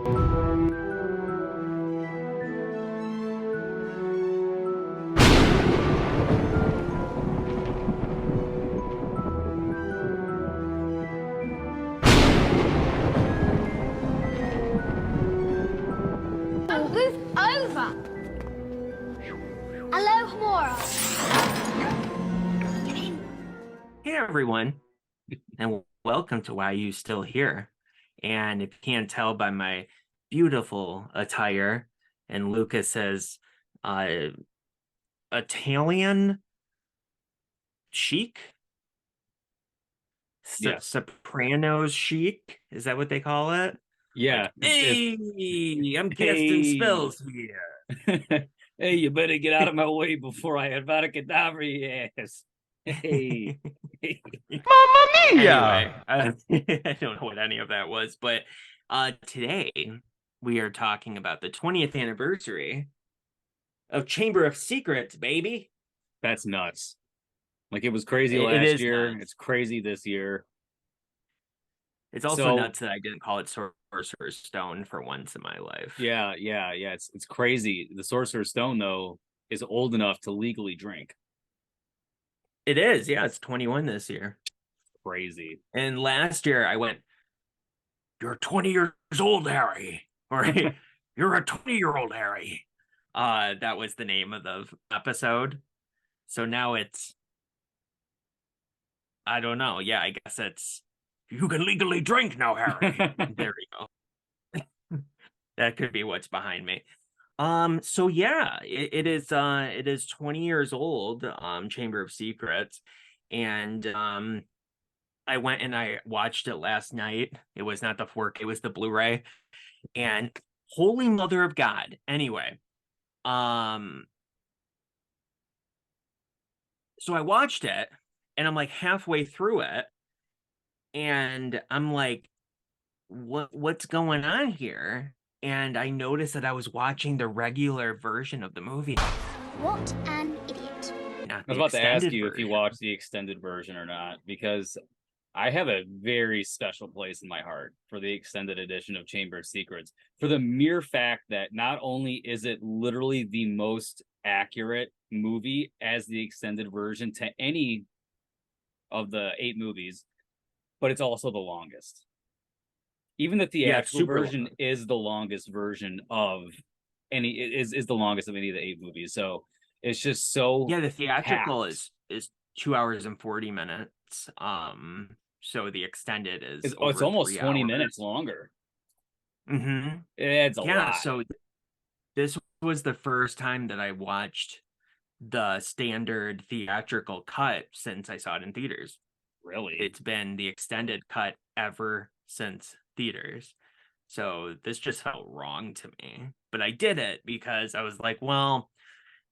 Move over. Hello, Mora. Hey everyone, and welcome to Why You Still Here. And if you can't tell by my beautiful attire and Lucas's Italian chic, Yeah. sopranos chic, is that what they call it? Yeah. Like, hey, I'm casting spells here. Hey, you better get out of my way before I Avada Kedavra, yes. Hey. Mamma Anyway, mia! I don't know what any of that was, but today we are talking about the 20th anniversary of Chamber of Secrets, baby. That's nuts. Like, it was crazy It last is year. nuts. It's crazy this year. It's also So- nuts that I didn't call it Sorcerer's Stone for once in my life. Yeah. It's crazy. The Sorcerer's Stone, though, is old enough to legally drink. It is, yeah, it's 21 this year. Crazy. And last year I went, "You're 20 years old, Harry." Or "You're a 20-year-old Harry." That was the name of the episode. So now it's, I don't know. Yeah, I guess it's, "You can legally drink now, Harry." There you go. That could be what's behind me. So yeah, it is 20 years old, Chamber of Secrets. And I went and I watched it last night. It was not the 4K, it was the Blu-ray. And holy mother of God. Anyway, so I watched it and I'm like halfway through it and I'm like, what's going on here? And I noticed that I was watching the regular version of the movie. What an idiot. Not I was the about to ask extended you if you version. watched the extended version or not, because I have a very special place in my heart for the extended edition of Chamber of Secrets, for the mere fact that not only is it literally the most accurate movie as the extended version to any of the 8 movies, but it's also the longest. Even the theatrical super version long. is the longest version of any, is the longest of any of the 8 movies. So it's just so Yeah, the theatrical packed. is 2 hours and 40 minutes. So the extended is It's over almost 3 20 hours. minutes longer. Mm-hmm. It's a Yeah, lot. so this was the first time that I watched the standard theatrical cut since I saw it in theaters. Really? It's been the extended cut ever since theaters. So this just felt wrong to me. But I did it because I was like, well,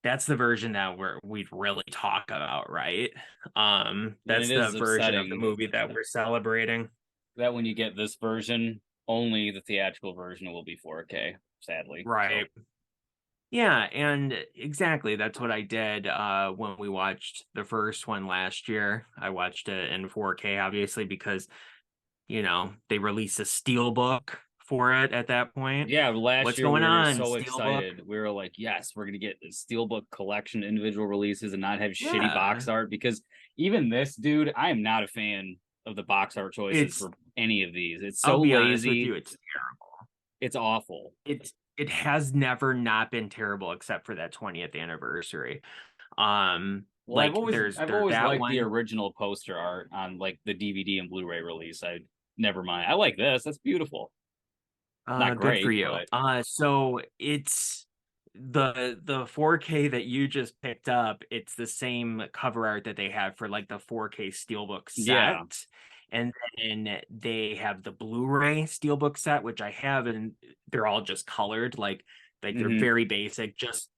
that's the version that we'd really talk about, right? That's it the is version of the upsetting movie that we're celebrating. that when you get this version, only the theatrical version will be 4K, sadly. Right. So, Yeah, and exactly that's what I did when we watched the first one last year. I watched it in 4K, obviously, because they released a steelbook for it at that point. yeah, last What's year going we were on, so Steelbook? excited. We were like, yes, we're gonna get the Steelbook collection individual releases and not have shitty Yeah. box art, because even this, dude, I am not a fan of the box art choices for any of these. It's so I'll be lazy. honest with you, it's terrible. It's awful. It has never not been terrible except for that 20th anniversary. Well, Like I've always there's that liked one. the original poster art on like the DVD and Blu-ray release. I never mind. I like this. That's beautiful. Not Good for great, you. but So it's the 4K that you just picked up. It's the same cover art that they have for like the 4K Steelbook set. Yeah. And then they have the Blu-ray Steelbook set, which I have, and they're all just colored, like they're very basic, just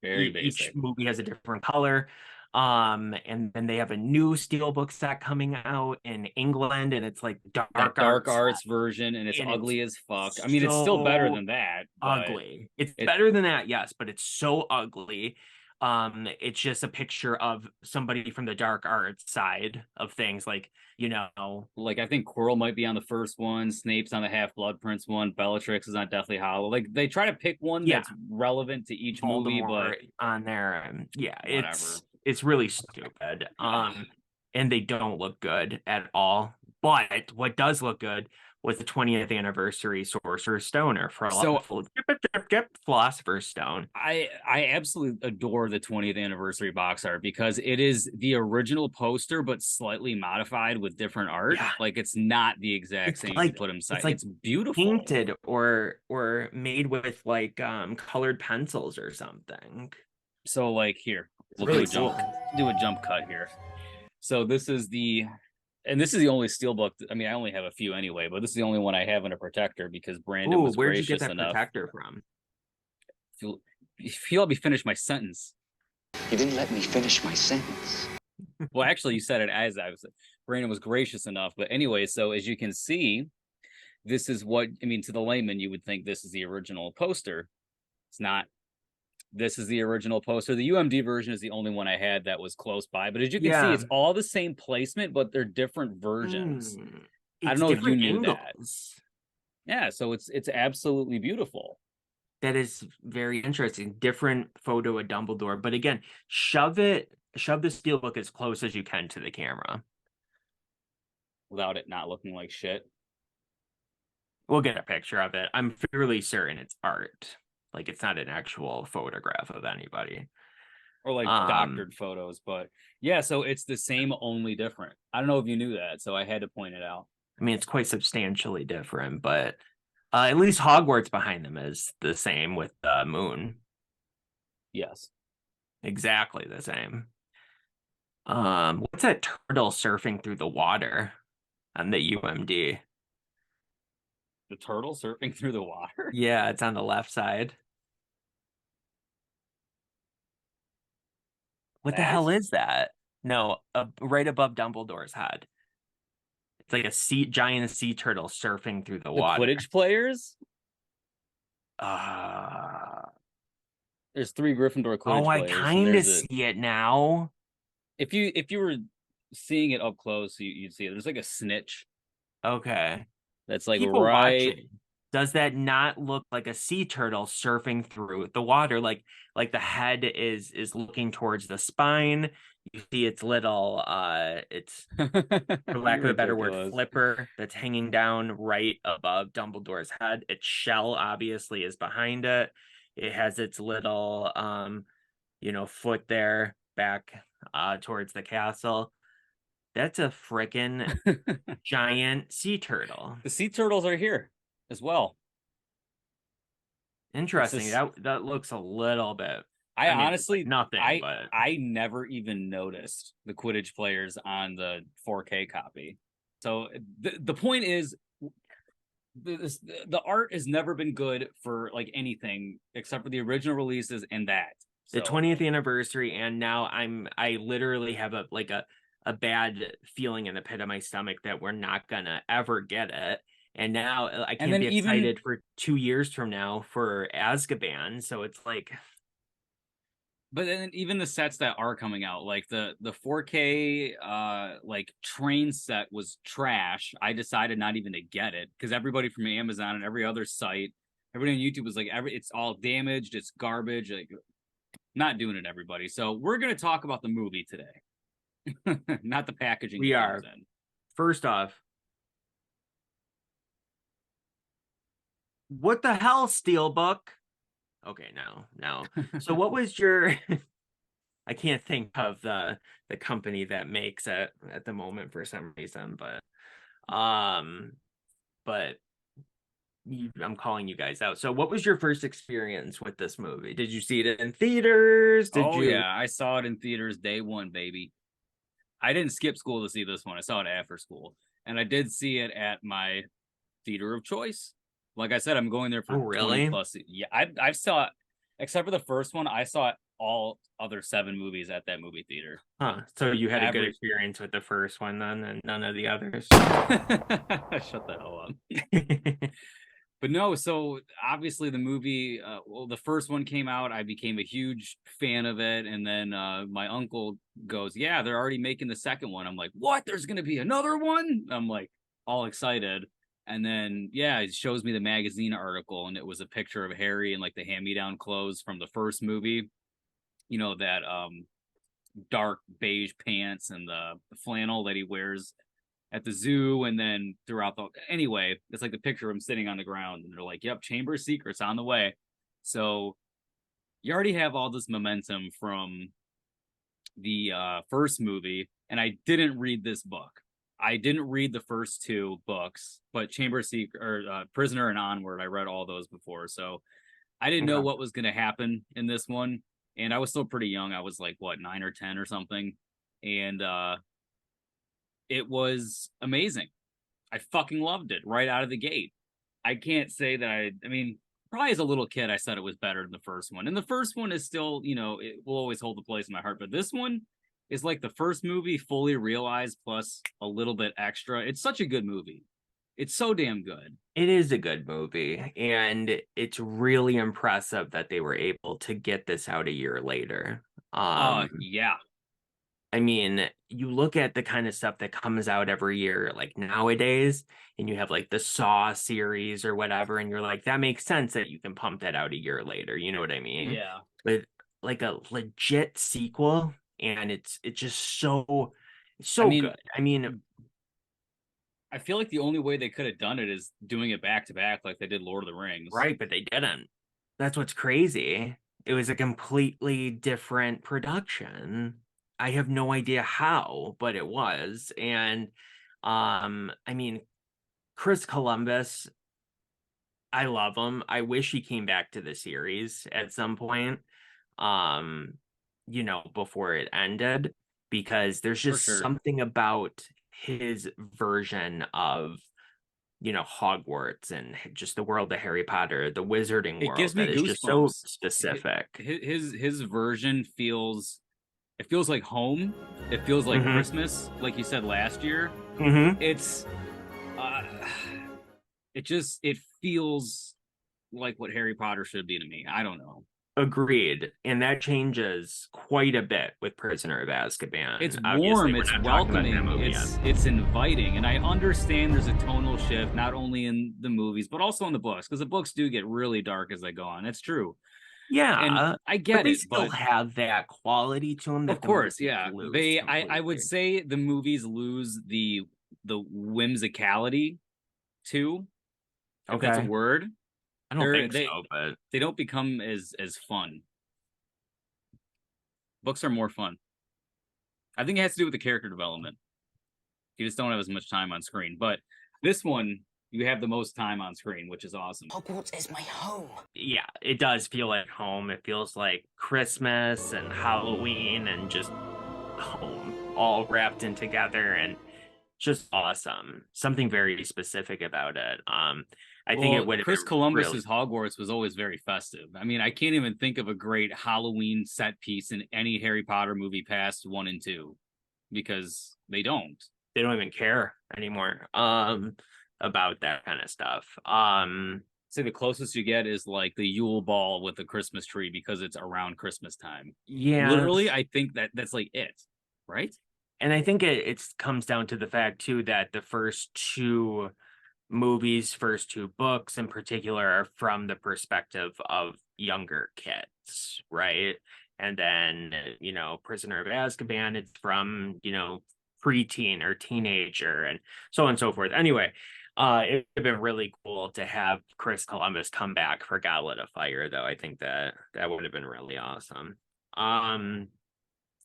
very each basic. movie has a different color. And then they have a new Steelbook set coming out in England, and it's like dark arts version, and it's ugly as fuck. I mean, it's still better than that. Ugly. It's better than that, yes, but it's so ugly. It's just a picture of somebody from the dark arts side of things, like, you know, Like, I think Quirrell might be on the first one, Snape's on the Half-Blood Prince one, Bellatrix is on Deathly Hollow. Like, they try to pick one Yeah. that's relevant to each movie, Voldemort but on there, yeah, whatever. it's really stupid. Yeah. And they don't look good at all. But what does look good was the 20th anniversary Sorcerer's Stone, or So Philosopher's Stone. I absolutely adore the 20th anniversary box art because it is the original poster but slightly modified with different art. Yeah. Like, it's not the exact It's same like- you put inside. it's like It's beautiful. Painted or made with like colored pencils or something. So, like, here, we'll really do a jump cut here. So this is the only steelbook. I mean, I only have a few anyway, but this is the only one I have in a protector because Brandon was Where'd you gracious get that enough. protector from? If you'll let me finish my sentence. You didn't let me finish my sentence. Well, actually, you said it as I was. Brandon was gracious enough. But anyway, so as you can see, this is what, I mean, to the layman, you would think this is the original poster. It's not. This is the original poster. The UMD version is the only one I had that was close by. But as you can see, it's all the same placement, but they're different versions. I don't know if you knew that. Yeah, so it's absolutely beautiful. That is very interesting. Different photo of Dumbledore, but again, shove the steelbook as close as you can to the camera Without it not looking like shit. We'll get a picture of it. I'm fairly certain it's art. Like, it's not an actual photograph of anybody. Or like doctored photos, but yeah, so it's the same, only different. I don't know if you knew that, so I had to point it out. I mean, it's quite substantially different, but at least Hogwarts behind them is the same with the moon. Yes. Exactly the same. What's that turtle surfing through the water on the UMD? The turtle surfing through the water? Yeah, it's on the left side. What the hell is that? No, right above Dumbledore's head. It's like a giant sea turtle surfing through the water. Quidditch players? There's 3 Gryffindor Quidditch I players. kind of see it now. If you were seeing it up close, you'd see it. There's like a snitch. Okay. That's like People right. Watching. Does that not look like a sea turtle surfing through the water? Like the head is looking towards the spine. You see its little it's for lack of a better word, flipper that's hanging down right above Dumbledore's head. Its shell obviously is behind it. It has its little foot there back towards the castle. That's a freaking giant sea turtle. The sea turtles are here as well. Interesting. That looks a little bit. I mean, honestly, like nothing. But I never even noticed the Quidditch players on the 4K copy. So the point is, the art has never been good for like anything except for the original releases and that. The 20th anniversary, and now I literally have a bad feeling in the pit of my stomach that we're not gonna ever get it. And now I can't be excited for 2 years from now for Azkaban. So it's like, but then even the sets that are coming out, like the 4K like train set was trash. I decided not even to get it because everybody from Amazon and every other site, everybody on YouTube was like, it's all damaged, it's garbage. Like, not doing it, everybody. So we're gonna talk about the movie today, not the packaging. We are. First off, what the hell, Steelbook? Okay, no. So what was your I can't think of the company that makes it at the moment for some reason, but I'm calling you guys out. So what was your first experience with this movie? Did you see it in theaters? Yeah, I saw it in theaters day one, baby. I didn't skip school to see this one. I saw it after school. And I did see it at my theater of choice. Like I said, I'm going there for 20 plus. Yeah, I saw it, except for the first one, I saw all other 7 movies at that movie theater. Huh. So you had a good experience with the first one then, and none of the others. Shut the hell up. But no, so obviously the movie, well, the first one came out. I became a huge fan of it. And then my uncle goes, yeah, they're already making the second one. I'm like, what? There's going to be another one? I'm like, all excited. And then, yeah, it shows me the magazine article, and it was a picture of Harry in like the hand-me-down clothes from the first movie. You know, that dark beige pants and the flannel that he wears at the zoo, and then throughout the anyway, it's like the picture of him sitting on the ground, and they're like, yep, Chamber of Secrets on the way. So you already have all this momentum from the first movie, and I didn't read this book. I didn't read the first two books, but Chamber of Secret or Prisoner and Onward, I read all those before. So I didn't know what was going to happen in this one, and I was still pretty young. I was like, what, 9 or 10 or something, and it was amazing. I fucking loved it right out of the gate. I can't say that I mean, probably as a little kid, I said it was better than the first one. And the first one is still, you know, it will always hold a place in my heart. But this one is like the first movie fully realized plus a little bit extra. It's such a good movie. It's so damn good. It is a good movie, and it's really impressive that they were able to get this out a year later. Yeah. I mean, you look at the kind of stuff that comes out every year, like nowadays, and you have like the Saw series or whatever, and you're like, that makes sense that you can pump that out a year later. You know what I mean? Yeah. But like a legit sequel, and it's just so I mean, good. I mean, I feel like the only way they could have done it is doing it back to back like they did Lord of the Rings. right, but they didn't. That's what's crazy. It was a completely different production. I have no idea how, but it was. And I mean, Chris Columbus, I love him. I wish he came back to the series at some point. You know, before it ended, because there's just sure. something about his version of, you know, Hogwarts and just the world of Harry Potter, the wizarding It world, gives me that is just so goosebumps. specific. His version feels, it feels like home. It feels like Christmas, like you said last year. It's it feels like what Harry Potter should be to me. I don't know. Agreed. And that changes quite a bit with Prisoner of Azkaban. It's Obviously, warm, we're it's not talking about that welcoming, movie yet. it's inviting. And I understand there's a tonal shift, not only in the movies, but also in the books, because the books do get really dark as they go on. That's true. Yeah, And I but get they it, still but have that quality to them that of the course, movies yeah. lose I would completely. say the movies lose the whimsicality too, if that's a Okay. word. I don't think so, but They don't become as fun. Books are more fun. I think it has to do with the character development. You just don't have as much time on screen. But this one, you have the most time on screen, which is awesome. Hogwarts is my home. yeah, it does feel like home. It feels like Christmas and Halloween and just home all wrapped in together, and just awesome. Something very specific about it. I think it would have Chris been Columbus's really... Hogwarts was always very festive. I mean, I can't even think of a great Halloween set piece in any Harry Potter movie past 1 and 2, because they don't even care anymore about that kind of stuff. Say the closest you get is like the Yule Ball with the Christmas tree, because it's around Christmas time. Yeah, Literally, I think that's like it, right? and I think it comes down to the fact too that the first two movies, first two books in particular, are from the perspective of younger kids, right? And then, you know, Prisoner of Azkaban, it's from, you know, preteen or teenager, and so on and so forth. Anyway, it would have been really cool to have Chris Columbus come back for Goblet of Fire, though. I think that would have been really awesome.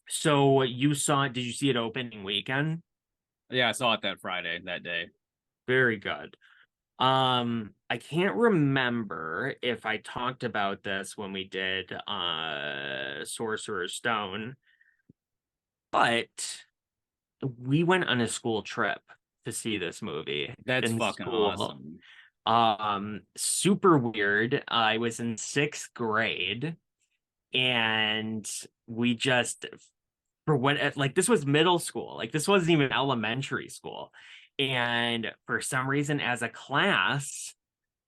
So you saw it, did you see it opening weekend? Yeah, I saw it that day. Very good. I can't remember if I talked about this when we did Sorcerer's Stone, but we went on a school trip to see this movie. That's in fucking school. awesome. Super weird. I was in 6th grade, and we just, for what, like, this was middle school, like this wasn't even elementary school, and for some reason as a class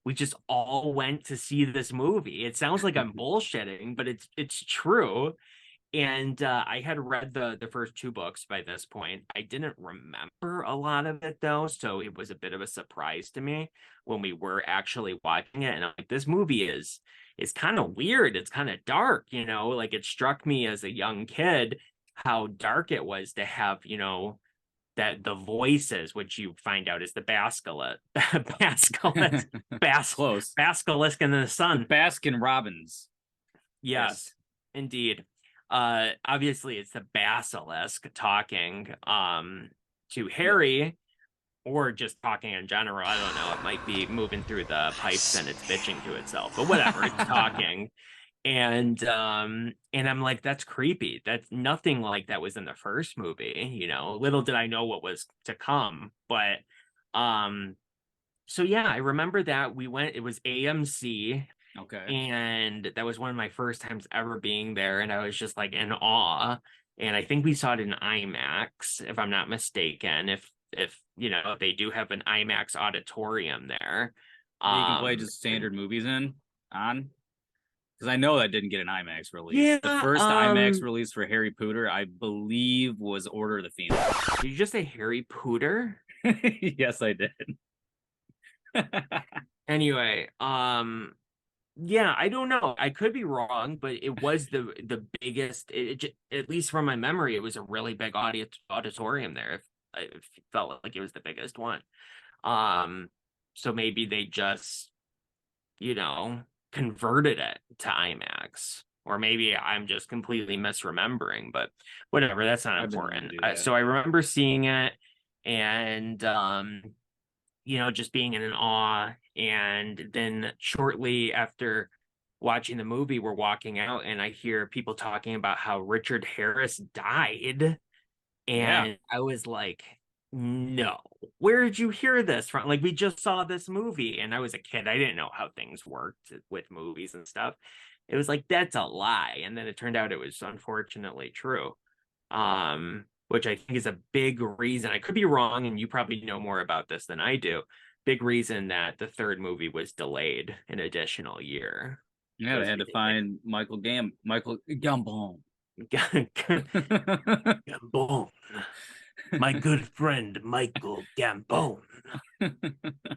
we just all went to see this movie. It sounds like I'm bullshitting, but it's true. And I had read the first two books by this point. I didn't remember a lot of it though, so it was a bit of a surprise to me when we were actually watching it. And I'm like, this movie is kind of weird. It's kind of dark, you know. Like it struck me as a young kid how dark it was to have, you know, that the voices, which you find out is the Close. basilisk in the sun. Baskin Robbins. Yes, indeed. Obviously it's the basilisk talking to Harry, or just talking in general. I don't know. It might be moving through the pipes and it's bitching to itself, but whatever, it's talking. And I'm like, that's creepy. That's nothing like that was in the first movie, you know. Little did I know what was to come. But so yeah, I remember that we went, it was AMC. Okay. And that was one of my first times ever being there, and I was just like in awe. And I think we saw it in IMAX, if I'm not mistaken. If you know, they do have an IMAX auditorium there. You can play just standard movies on, because I know that didn't get an IMAX release. Yeah, the first IMAX release for Harry Potter, I believe, was Order of the Phoenix. Did you just say Harry Potter? Yes, I did. Anyway, yeah, I don't know. I could be wrong, but it was the biggest. At least from my memory, it was a really big auditorium there. It felt like it was the biggest one. So maybe they just, you know, converted it to IMAX, or maybe I'm just completely misremembering. But whatever, that's not important. So I remember seeing it, and you know, just being in awe. And then shortly after watching the movie, we're walking out and I hear people talking about how Richard Harris died. And I was like, no, where did you hear this from? Like, we just saw this movie, and I was a kid. I didn't know how things worked with movies and stuff. It was like, that's a lie. And then it turned out it was unfortunately true. Which I think is a big reason. I could be wrong, and you probably know more about this than I do. Big reason that the third movie was delayed an additional year. Yeah, they had to find Michael Gambon. Gambon. My good friend Michael Gambon.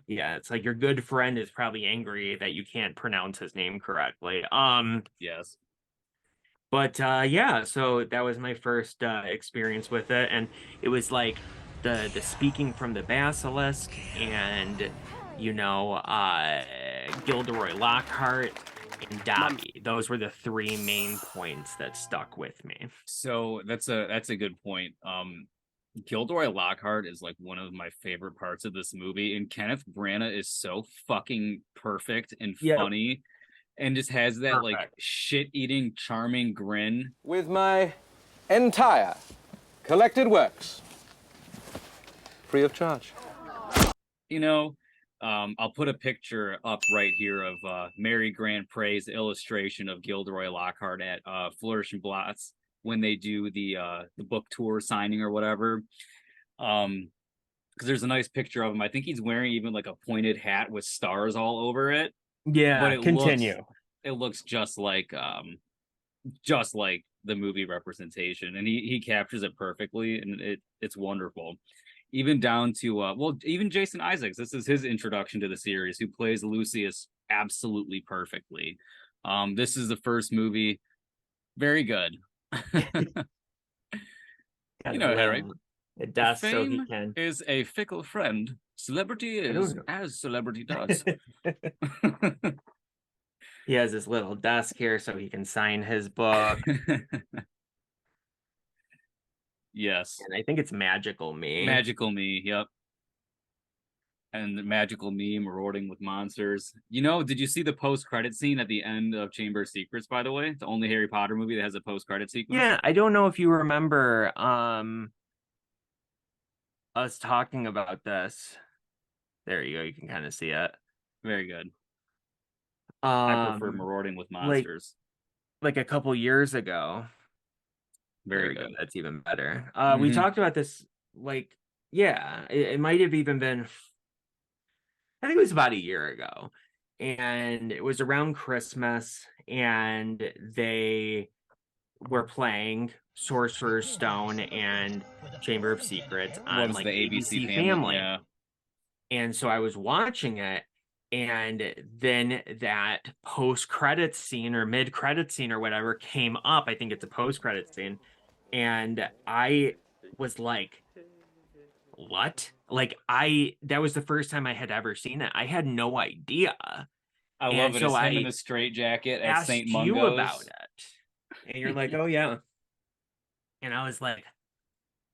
Yeah, it's like your good friend is probably angry that you can't pronounce his name correctly. Yes. But yeah, so that was my first experience with it, and it was like the speaking from the basilisk, and you know, Gilderoy Lockhart and Dobby. Those were the three main points that stuck with me. So that's a good point. Gilderoy Lockhart is like one of my favorite parts of this movie, and Kenneth Branagh is so fucking perfect and funny. And just has that like shit-eating, charming grin. With my entire collected works, free of charge. You know, I'll put a picture up right here of Mary Grant Prey's illustration of Gilderoy Lockhart at Flourish and Blotts when they do the book tour signing or whatever. Because there's a nice picture of him. I think he's wearing even like a pointed hat with stars all over it. Yeah, but it looks just like the movie representation, and he captures it perfectly, and it's wonderful. Even down to even Jason Isaacs. This is his introduction to the series, who plays Lucius absolutely perfectly. This is the first movie. Very good. You know, Harry. It does, Fame so he can. Is a fickle friend. Celebrity is as celebrity does. He has his little desk here so he can sign his book. Yes. And I think it's Magical Me. Magical Me, yep. And the Magical Me marauding with monsters. You know, did you see the post-credit scene at the end of Chamber of Secrets, by the way? The only Harry Potter movie that has a post-credit sequence? Yeah, I don't know if you remember us talking about this. There you go. You can kind of see it. Very good. I prefer marauding with monsters. Like a couple years ago. Very good. That's even better. We talked about this, like, yeah, it might have even been, I think it was about a year ago. and it was around Christmas, and they were playing Sorcerer's Stone and Chamber of Secrets on Was like the ABC ABC family? Family. Yeah. And so I was watching it, and then that post-credit scene or mid-credit scene or whatever came up. I think it's a post-credit scene. And I was like, what? Like that was the first time I had ever seen it. I had no idea. I And love it. so It's him in I the straitjacket at St. asked you about Mungo's. it. And you're like, oh yeah. And I was like,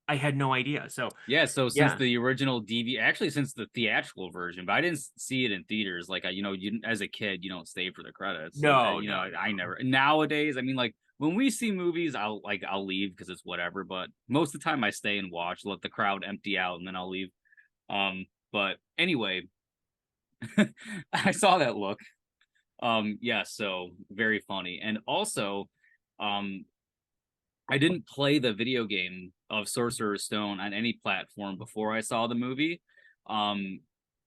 I had no idea. So Yeah, so since yeah. the original DV, actually since the theatrical version, but I didn't see it in theaters. Like, you as a kid, you don't stay for the credits. So, No, I never. Nowadays, I mean, like when we see movies, I'll leave because it's whatever. But most of the time, I stay and watch, let the crowd empty out, and then I'll leave. But anyway, I saw that look. Yeah, so very funny, and also, um, I didn't play the video game of Sorcerer's Stone on any platform before I saw the movie. Um,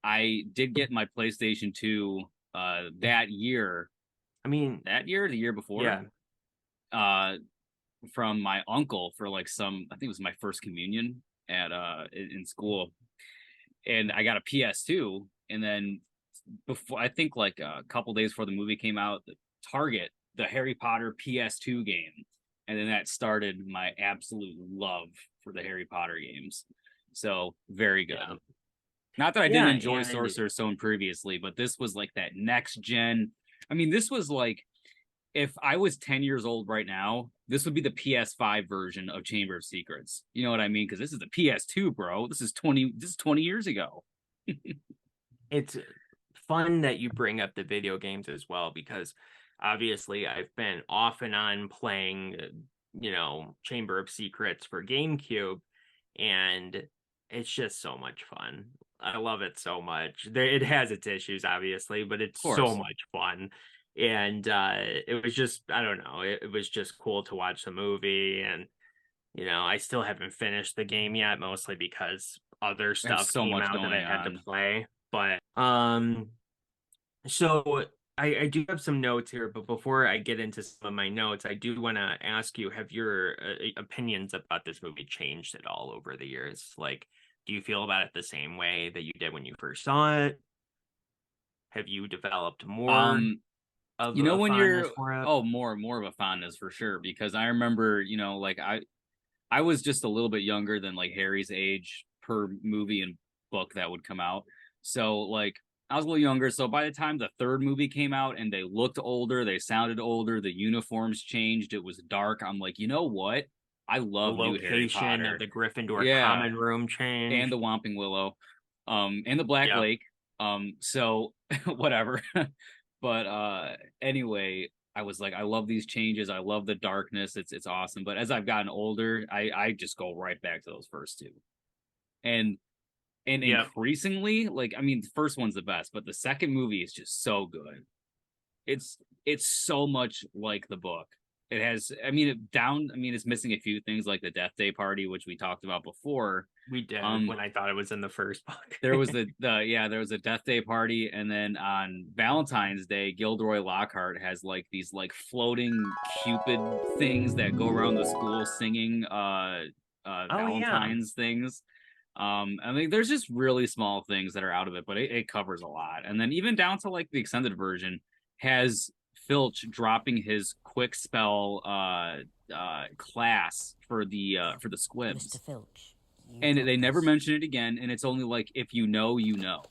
I did get my PlayStation 2 that year. I mean, That year, the year before. yeah. Uh, from my uncle for like I think it was my first communion at in school. And I got a PS2, and then before, I think like a couple days before the movie came out, Target, the Harry Potter PS2 game, and then that started my absolute love for the Harry Potter games. So very good. Yeah. Not that I didn't Yeah, enjoy and Sorcerer's Stone previously, but this was like that next gen. I mean, this was like, if I was 10 years old right now, this would be the PS5 version of Chamber of Secrets. You know what I mean? Because this is the PS2, bro. This is 20 years ago. it's fun that you bring up the video games as well, because obviously I've been off and on playing, Chamber of Secrets for GameCube, and it's just so much fun. I love it so much. It has its issues, obviously, but it's so much fun. And it was just, I don't know, it was just cool to watch the movie. And I still haven't finished the game yet, mostly because other stuff so came much out that I going had to on. play. But so I do have some notes here, but before I get into some of my notes, I do want to ask you, have your opinions about this movie changed at all over the years? Like, do you feel about it the same way that you did when you first saw it? Have you developed more of a When fondness you're for it? more of a fondness for sure, because I remember, like I was just a little bit younger than like Harry's age per movie and book that would come out. So like I was a little younger. So by the time the third movie came out and they looked older, they sounded older, the uniforms changed, it was dark. I'm like, you know what? I The love new Harry location Potter. of the Gryffindor Yeah, common room change. and the Whomping Willow, and the Black Yep. Lake. So whatever. But anyway, I was like, I love these changes. I love the darkness. It's awesome. But as I've gotten older, I just go right back to those first two. And Yep. increasingly, like, I mean, the first one's the best, but the second movie is just so good. It's so much like the book. It has, I mean, it's missing a few things like the Death Day party, which we talked about before. We did when I thought it was in the first book. There was there was a Death Day party, and then on Valentine's Day, Gilderoy Lockhart has like these like floating Cupid things that go around the school singing Valentine's things. I mean, there's just really small things that are out of it, but it covers a lot. And then even down to like the extended version has Filch dropping his quick spell class for the squibs. Mr. Filch. And they never mention it again, and it's only like if you know, you know.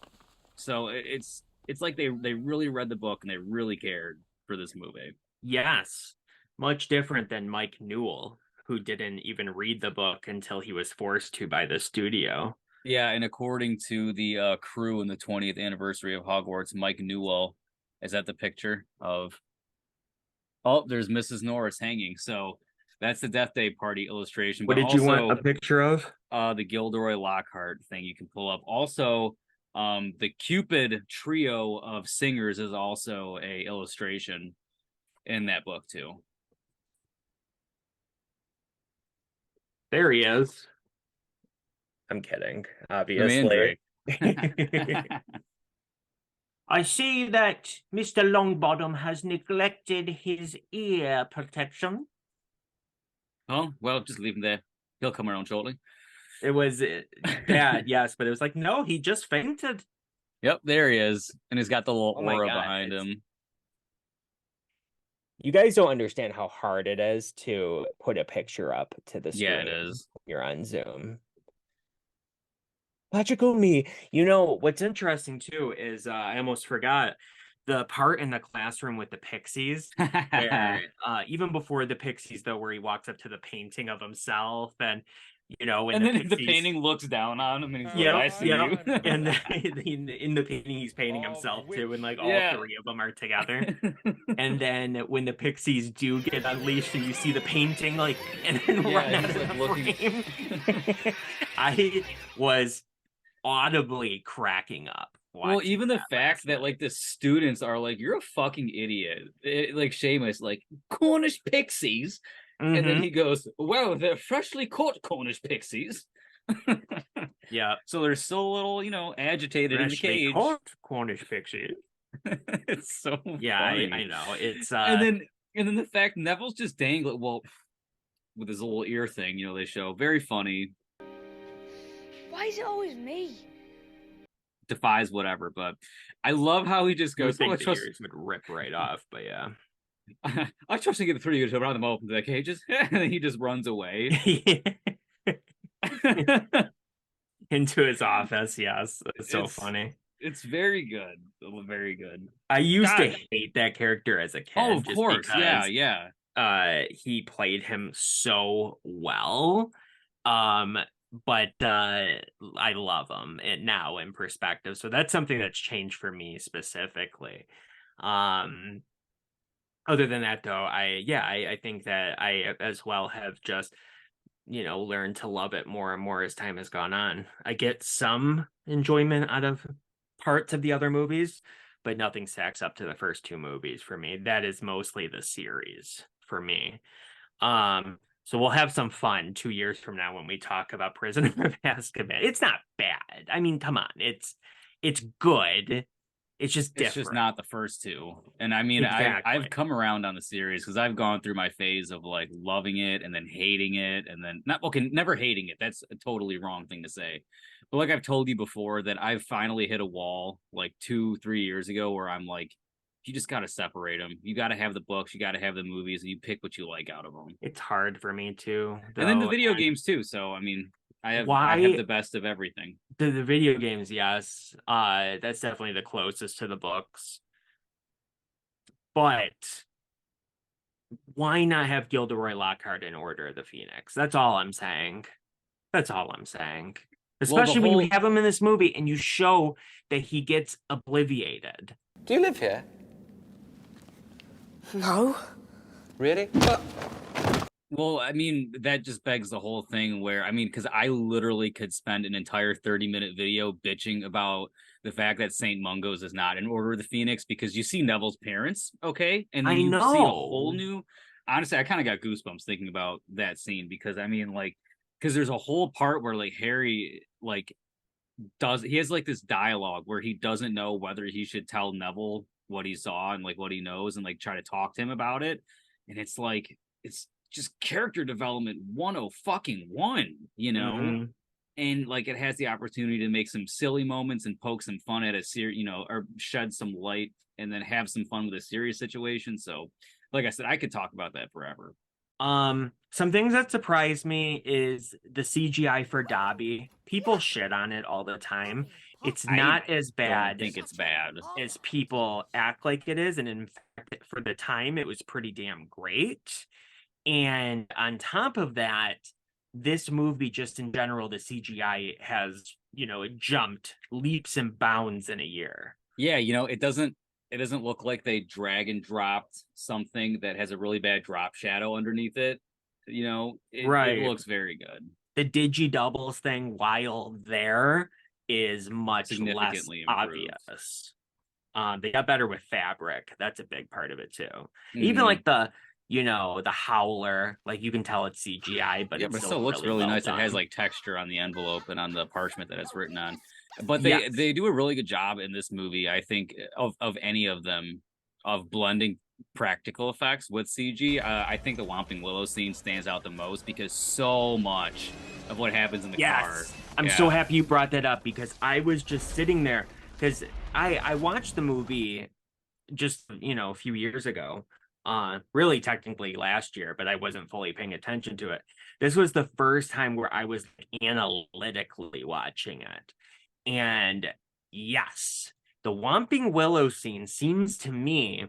So it's like they really read the book and they really cared for this movie. Yes, much different than Mike Newell, who didn't even read the book until he was forced to by the studio. Yeah, and according to the crew in the 20th anniversary of Hogwarts, Mike Newell is at the picture of. Oh, there's Mrs. Norris hanging. So that's the Death Day party illustration. What but did you want a picture of? The Gilderoy Lockhart thing you can pull up. Also, the Cupid trio of singers is also a illustration in that book too. There he is. I'm kidding, obviously. I see that Mr. Longbottom has neglected his ear protection. Oh, well, just leave him there. He'll come around shortly. It was bad, yes, but it was like, no, he just fainted. Yep, there he is. And he's got the little Oh my aura God, behind him. You guys don't understand how hard it is to put a picture up to the screen. Yeah, it is. When you're on Zoom. Logical me. You know, what's interesting too is I almost forgot the part in the classroom with the pixies. Where, even before the pixies, though, where he walks up to the painting of himself and, you know, when And then the pixies... painting looks down on him and he's like, Yeah, I see yeah. you. And in the painting, he's painting himself too, and like all three of them are together. And then when the pixies do get unleashed, and you see the painting, like, and then run out of the frame, I was audibly cracking up. Well, even the fact that like the students are like, "You're a fucking idiot," like Seamus, like Cornish pixies, and then he goes, "Well, they're freshly caught Cornish pixies." Yeah. So they're still a little, agitated in the cage. Caught Cornish pixie. It's so yeah, funny. I know. It's and then the fact Neville's just dangling. Well, with his little ear thing, they show very funny. Why is it always me? Defies whatever, but I love how he just goes. I think the ears would rip right off, but yeah. I trust to get the 3 years around them open the cages, and then he just runs away into his office. Yes, it's so funny. It's very good, very good. I used to hate that character as a kid. Oh, of course, yeah. He played him so well. But I love him now in perspective. So that's something that's changed for me specifically. Other than that, though, I think that I as well have just, learned to love it more and more as time has gone on. I get some enjoyment out of parts of the other movies, but nothing stacks up to the first two movies for me. That is mostly the series for me. So we'll have some fun 2 years from now when we talk about Prisoner of Azkaban. It's not bad. I mean, come on. It's good. It's just different. It's just not the first two. And I mean, exactly. I've come around on the series because I've gone through my phase of like loving it and then hating it and then never hating it. That's a totally wrong thing to say. But like I've told you before that I've finally hit a wall like 2-3 years ago where I'm like, you just got to separate them. You got to have the books, you got to have the movies, and you pick what you like out of them. It's hard for me too. And then the video games too. So, I mean, I have the best of everything. The video games, yes. That's definitely the closest to the books. But why not have Gilderoy Lockhart in Order of the Phoenix? That's all I'm saying. Especially when you have him in this movie and you show that he gets obliviated. Do you live here? No. Really? Well, I mean, that just begs the whole thing where, because I literally could spend an entire 30-minute video bitching about the fact that St. Mungo's is not in Order of the Phoenix because you see Neville's parents, okay? And then you see a whole new... Honestly, I kind of got goosebumps thinking about that scene because, because there's a whole part where, like, Harry, like, he has, like, this dialogue where he doesn't know whether he should tell Neville what he saw and like what he knows and like try to talk to him about it, and it's like it's just character development 101, and like it has the opportunity to make some silly moments and poke some fun at or shed some light and then have some fun with a serious situation. So like I said, I could talk about that forever. Some things that surprised me is the CGI for Dobby. People shit on it all the time. It's not as bad. I think it's bad as people act like it is. And in fact, for the time, it was pretty damn great. And on top of that, this movie, just in general, the CGI has, it jumped leaps and bounds in a year. Yeah, it doesn't look like they drag and dropped something that has a really bad drop shadow underneath it. It looks very good. The digi doubles thing, while there, is much less obvious. They got better with fabric. That's a big part of it too. Mm-hmm. Even like the howler, like you can tell it's CGI, but it still looks really nice. Done. It has like texture on the envelope and on the parchment that it's written on. But Yes. they do a really good job in this movie, I think, of any of them, of blending practical effects with CG. I think the Whomping Willow scene stands out the most because so much of what happens in the car. Yes. I'm so happy you brought that up because I was just sitting there because I watched the movie just, a few years ago. Really technically last year, but I wasn't fully paying attention to it. This was the first time where I was analytically watching it. And yes, the Whomping Willow scene seems to me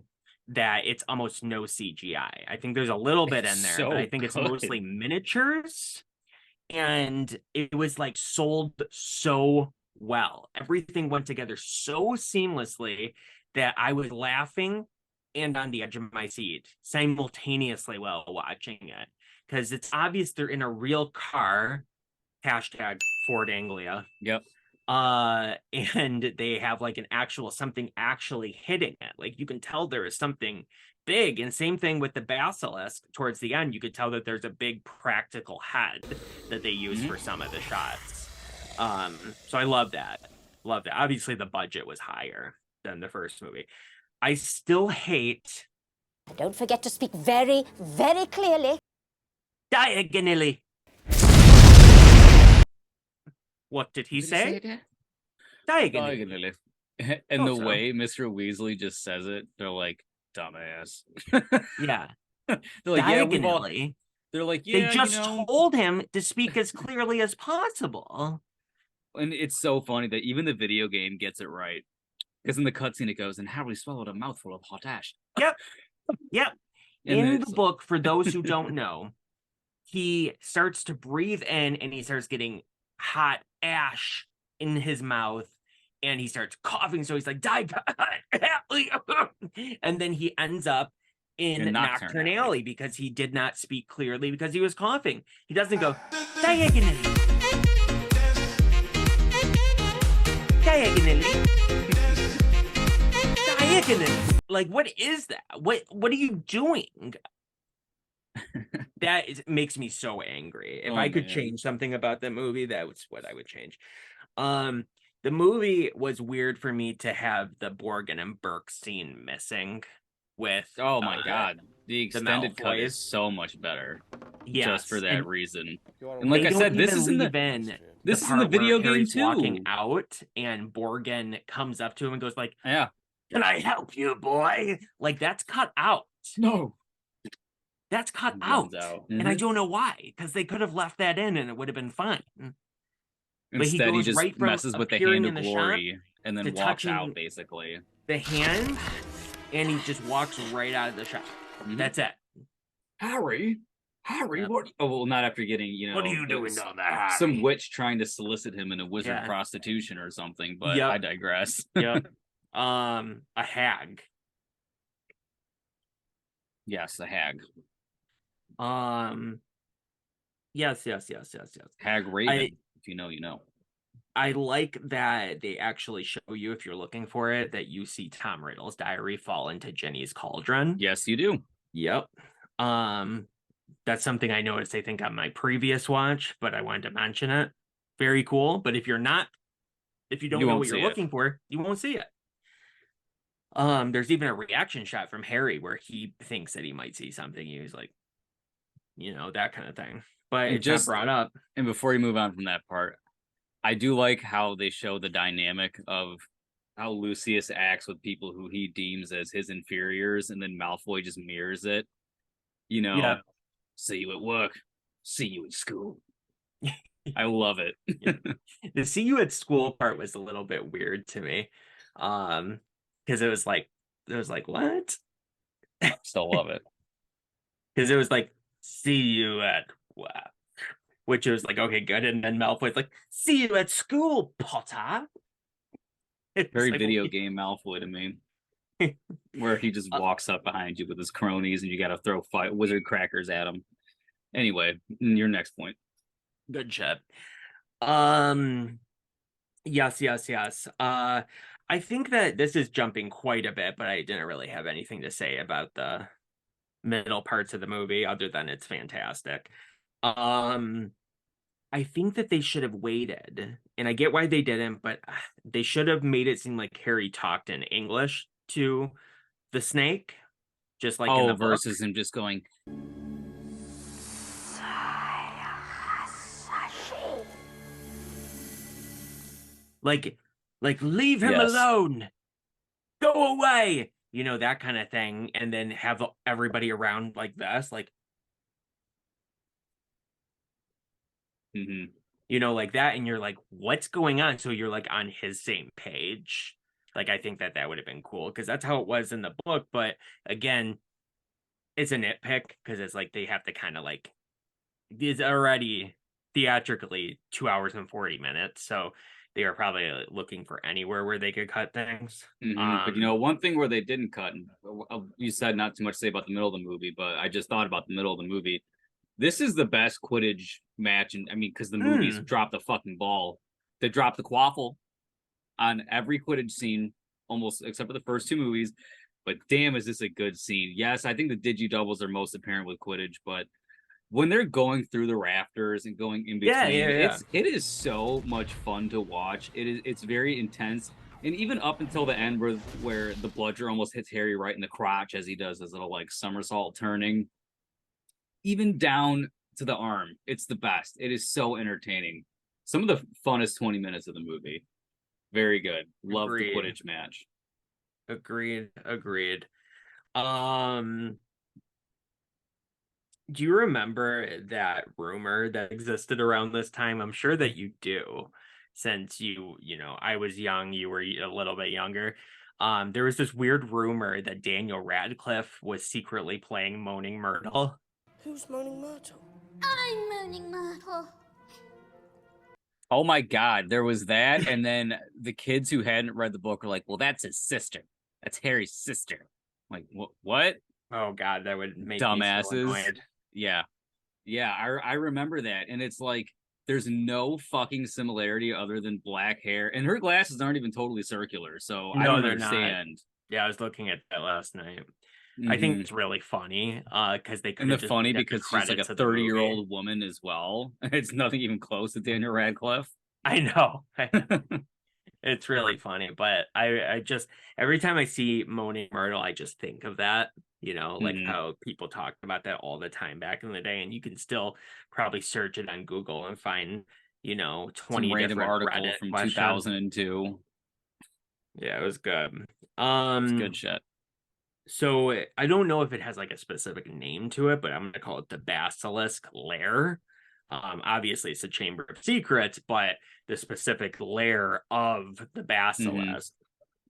that it's almost no CGI. I think there's a little bit in there, but I think it's mostly miniatures. And it was like sold so well. Everything went together so seamlessly that I was laughing and on the edge of my seat simultaneously while watching it. Because it's obvious they're in a real car. Hashtag Ford Anglia. Yep. And they have like an actual something actually hitting it. Like you can tell there is something big. And same thing with the basilisk towards the end. You could tell that there's a big practical head that they use for some of the shots. So I love that. Love that. Obviously the budget was higher than the first movie. I still hate. Don't forget to speak very, very clearly. Diagonally. What did he say? Diagonally. Diagonally. And the way Mr. Weasley just says it, they're like, dumbass. Yeah. They're like, Diagonally. They're like, they just told him to speak as clearly as possible. And it's so funny that even the video game gets it right. Because in the cutscene it goes, and Harry swallowed a mouthful of hot ash. Yep. In the book, for those who don't know, he starts to breathe in and he starts getting hot ash in his mouth and he starts coughing. So he's like, and then he ends up in Nocturne Alley because he did not speak clearly because he was coughing. He doesn't go, diagonally. Diagonally. Like, what is that? What are you doing? Makes me so angry. If I could change something about the movie, that was what I would change. The movie was weird for me to have the Borgin and Burke scene missing with oh my god, the extended cut is so much better. Just for that reason. And like I said, this is in the video game too. Walking out and Borgin comes up to him and goes like, yeah, can I help you, boy? Like, that's cut out. No. That's cut out. And I don't know why, because they could have left that in and it would have been fine. Instead, he just messes with the hand of glory and then walks out, basically. The hand, and he just walks right out of the shop. That's it. Harry, what? Oh, well, not after getting, what are you doing down there? Some witch trying to solicit him in a wizard prostitution or something, but I digress. A hag. Yes, a hag. Yes. Hag Raven. If you know, you know. I like that they actually show you, if you're looking for it, that you see Tom Riddle's diary fall into Jenny's cauldron. Yes, you do. Yep. That's something I noticed, I think, on my previous watch, but I wanted to mention it. Very cool. But if you don't know what you're looking for, you won't see it. There's even a reaction shot from Harry where he thinks that he might see something. He was like, that kind of thing. But it just brought up. And before you move on from that part, I do like how they show the dynamic of how Lucius acts with people who he deems as his inferiors, and then Malfoy just mirrors it. See you at work, see you at school. I love it. The see you at school part was a little bit weird to me. Because it was like, what? Still love it. Because it was like, see you at work. Which was like, okay, good. And then Malfoy's like, see you at school, Potter. Very like, video game Malfoy to me. Where he just walks up behind you with his cronies and you got to throw wizard crackers at him. Anyway, your next point. Good shit. Yes. I think that this is jumping quite a bit, but I didn't really have anything to say about the middle parts of the movie other than it's fantastic. I think that they should have waited and I get why they didn't, but they should have made it seem like Harry talked in English to the snake, just like in the book. Versus him just going, like leave him Yes. alone, go away, you know, that kind of thing, and then have everybody around like this, like, mhm. you know, like that, and you're like, what's going on? So you're like on his same page. Like, I think that would have been cool, because that's how it was in the book. But again, it's a nitpick, because it's like they have to kind of like, it's already theatrically 2 hours and 40 minutes, so they are probably looking for anywhere where they could cut things. But you know, one thing where they didn't cut, and you said not too much to say about the middle of the movie, but I just thought about the middle of the movie. This is the best Quidditch match, and I mean, because the movies drop the fucking ball. They drop the quaffle on every Quidditch scene, almost except for the first two movies. But damn, is this a good scene? Yes, I think the digi doubles are most apparent with Quidditch, but when they're going through the rafters and going in between, it is so much fun to watch. It's very intense. And even up until the end where the bludger almost hits Harry right in the crotch as he does his little like somersault turning, even down to the arm, it's the best. It is so entertaining. Some of the funnest 20 minutes of the movie. Very good. Love the Quidditch match. Agreed. Do you remember that rumor that existed around this time? I'm sure that you do, since you know, I was young, you were a little bit younger. There was this weird rumor that Daniel Radcliffe was secretly playing Moaning Myrtle. Who's Moaning Myrtle? I'm Moaning Myrtle. Oh my God, there was that. And then the kids who hadn't read the book were like, well, that's his sister. That's Harry's sister. I'm like, what? Oh God, that would make dumbasses. me so annoyed. Yeah. I remember that. And it's like, there's no fucking similarity other than black hair. And her glasses aren't even totally circular. So I don't understand. Not. Yeah, I was looking at that last night. I think it's really funny because they could. And the funny because she's like a 30-year-old woman as well. It's nothing even close to Daniel Radcliffe. I know. It's really funny, but I just, every time I see Moaning Myrtle, I just think of that. You know, like how people talked about that all the time back in the day, and you can still probably search it on Google and find, you know, 20 random article Reddit from questions. 2002. Yeah, it was good. It's good shit. So I don't know if it has like a specific name to it, but I'm gonna call it the Basilisk Lair. Obviously it's a Chamber of Secrets, but the specific lair of the Basilisk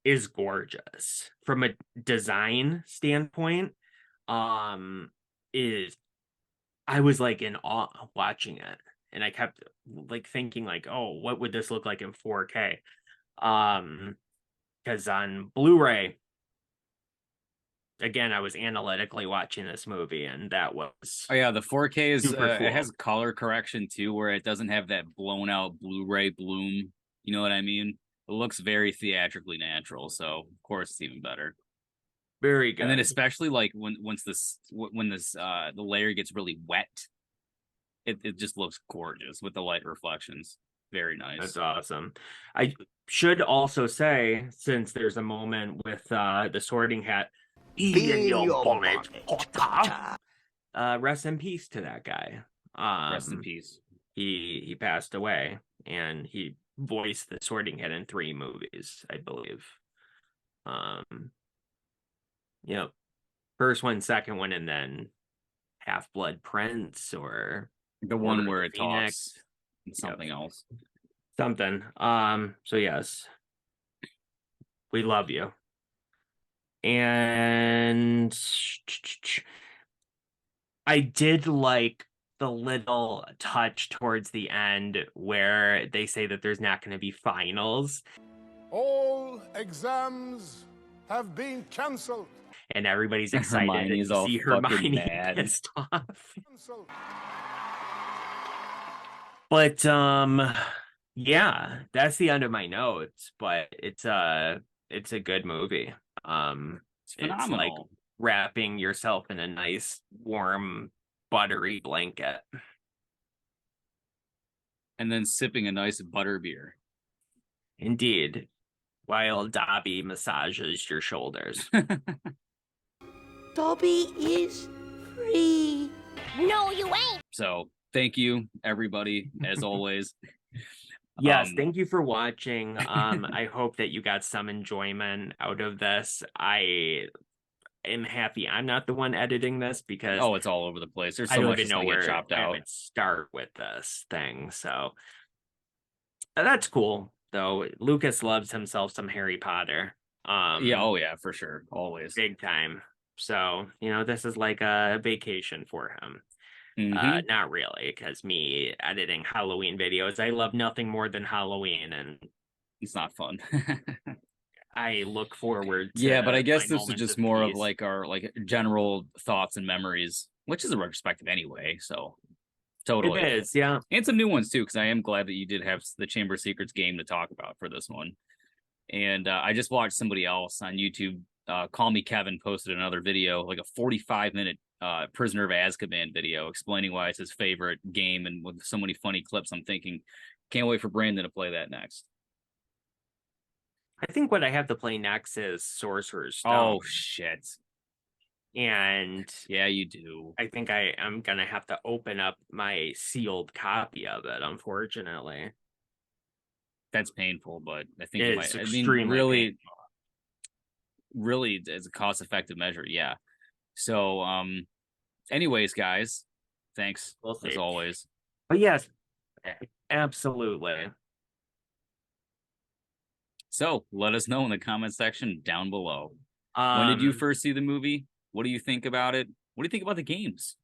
is gorgeous from a design standpoint. I was like in awe watching it, and I kept like thinking like, oh, what would this look like in 4K? Because on Blu-ray, again, I was analytically watching this movie, and that was the 4K is super cool. It has color correction too, where it doesn't have that blown out Blu-ray bloom. You know what I mean? It looks very theatrically natural, so of course it's even better. Very good. And then especially like when the layer gets really wet, it just looks gorgeous with the light reflections. Very nice. That's awesome. I should also say, since there's a moment with the Sorting Hat eating your bonnet, Potter. Rest in peace to that guy. Rest in peace. He passed away, and he voiced the Sorting Hat in 3 movies, I believe. Yep. First one, second one, and then Half-Blood Prince, or the one where it talks and something else. Something. So yes, we love you. And I did like the little touch towards the end where they say that there's not going to be finals. All exams have been cancelled. And everybody's excited Hermione's to see Hermione mad. pissed off. But yeah, that's the end of my notes. But it's a good movie. It's phenomenal. It's like wrapping yourself in a nice, warm, buttery blanket. and then sipping a nice butter beer. Indeed. While Dobby massages your shoulders. Dobby is free. No, you ain't. So thank you, everybody, as always. Yes, thank you for watching. I hope that you got some enjoyment out of this. I am happy I'm not the one editing this because Oh, it's all over the place. There's so I don't much even that's know gonna get where chopped I out. would start with this thing. So that's cool, though. Lucas loves himself some Harry Potter. Yeah, oh yeah, for sure. Always. Big time. So, this is like a vacation for him. Mhm. Not really, because me editing Halloween videos, I love nothing more than Halloween, and It's not fun. I look forward to Yeah, but I guess my this is moments just of more of peace. like our like general thoughts and memories, which is a retrospective anyway. So totally. It is, yeah. And some new ones too, because I am glad that you did have the Chamber of Secrets game to talk about for this one. And I just watched somebody else on YouTube, Call Me Kevin, posted another video, like a 45-minute Prisoner of Azkaban video explaining why it's his favorite game, and with so many funny clips. I'm thinking, can't wait for Brandon to play that next. I think what I have to play next is Sorcerer's Stone. Oh shit. And yeah, you do. I think I am gonna have to open up my sealed copy of it, unfortunately. That's painful, but I think It it is might. I extremely mean, really, painful. really, as a cost-effective measure, yeah. So, anyways, guys, thanks We'll see. as always. But yes, absolutely. So let us know in the comment section down below. When did you first see the movie? What do you think about it? What do you think about the games?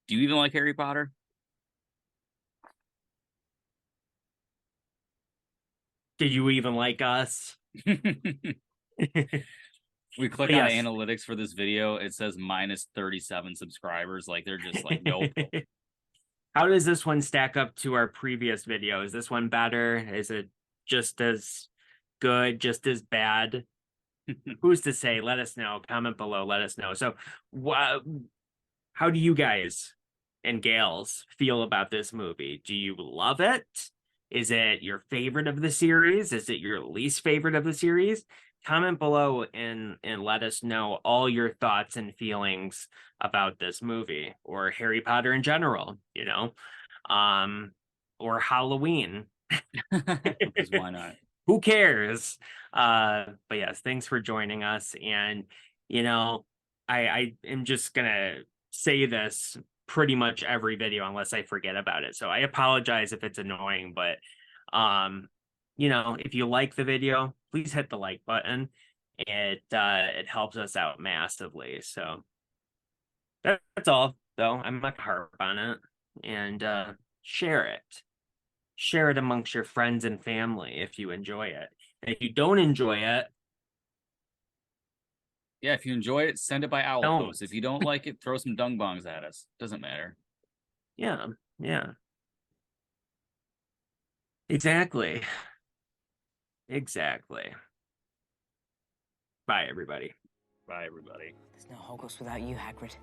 Do you even like Harry Potter? Did you even like us? We click Yes. on analytics for this video. It says minus 37 subscribers. Like, they're just like, nope. How does this one stack up to our previous video? Is this one better? Is it just as good, just as bad? Who's to say? Let us know. Comment below. Let us know. So, how do you guys and gals feel about this movie? Do you love it? Is it your favorite of the series? Is it your least favorite of the series? Comment below and let us know all your thoughts and feelings about this movie or Harry Potter in general, or Halloween. Because why not? Who cares? But yes, thanks for joining us. And, I am just gonna say this pretty much every video unless I forget about it. So I apologize if it's annoying, but if you like the video, please hit the like button. It helps us out massively. So that's all, though. I'm not gonna harp on it. And share it. Share it amongst your friends and family if you enjoy it. And if you don't enjoy it, yeah, if you enjoy it, send it by owl Don't. post. If you don't like it, throw some dung bongs at us. Doesn't matter. yeah. Exactly. Bye, everybody. Bye, everybody. There's no Hogwarts without you, Hagrid.